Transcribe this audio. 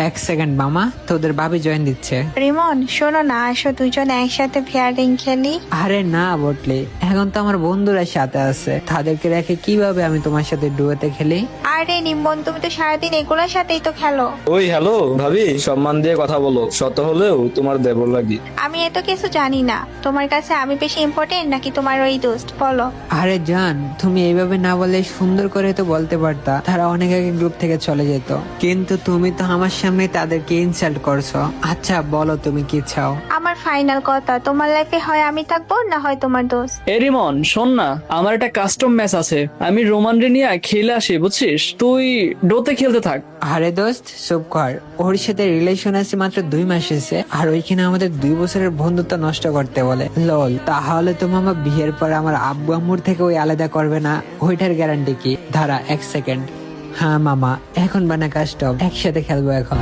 এক সেকেন্ড মামা, তোদের ভাবি জয়েন দিচ্ছে। রিমন শোনো না, আসো দুজন একসাথে ফেয়ারিং খেলি। আরে না বটলে, এখন তো আমার বন্ধুরা সাথে আছে, তাদেরকে রেখে কিভাবে আমি তোমার সাথে ডুয়েতে খেলি? আরে নিম্বন, তুমি তো সারাদিন এগুলোর সাথেই তো খেলো। ওই হ্যালো ভাবি, সম্মান দিয়ে কথা বলো, শত হলেও তোমার দেবর লাগি। আমি এত কিছু জানি না, তোমার কাছে আমি বেশি ইম্পর্টেন্ট নাকি তোমার ওই দোস্ত, বলো। আরে জান, তুমি এইভাবে না বলে সুন্দর করে তো বলতে পারতা, তারা অনেক আগে গ্রুপ থেকে চলে যেত, কিন্তু তুমি তো আমার সামনে তাদেরকে ইনসাল্ট করছো। আচ্ছা বলো তুমি কি চাও? আমার ফাইনাল কথা, তোমার লাইফে হয় আমি থাকবো না হয় তোমার দোস্ত। রিমন শোন না, আমার একটা কাস্টম ম্যাচ আছে, আমি রোমান রে নিয়ে খেলে আসি বুঝছিস, তুই ডোতে খেলতে থাক। আরে দোস্ত চুপ কর, ওর সাথে রিলেশন আছে মাত্র 2 মাস হয়েছে, আর ওইখানে আমাদের 2 বছরের বন্ধুত্ব নষ্ট করতে বলে। লল, তাহলে তো মামা বিয়ের পর আমার আব্বু আম্মুর থেকে ওই আলাদা করবে না, ওইটার গ্যারান্টি কি? ধারা এক সেকেন্ড। হ্যাঁ মামা, এখন বানা কাস্টম, একসাথে খেলবো এখন।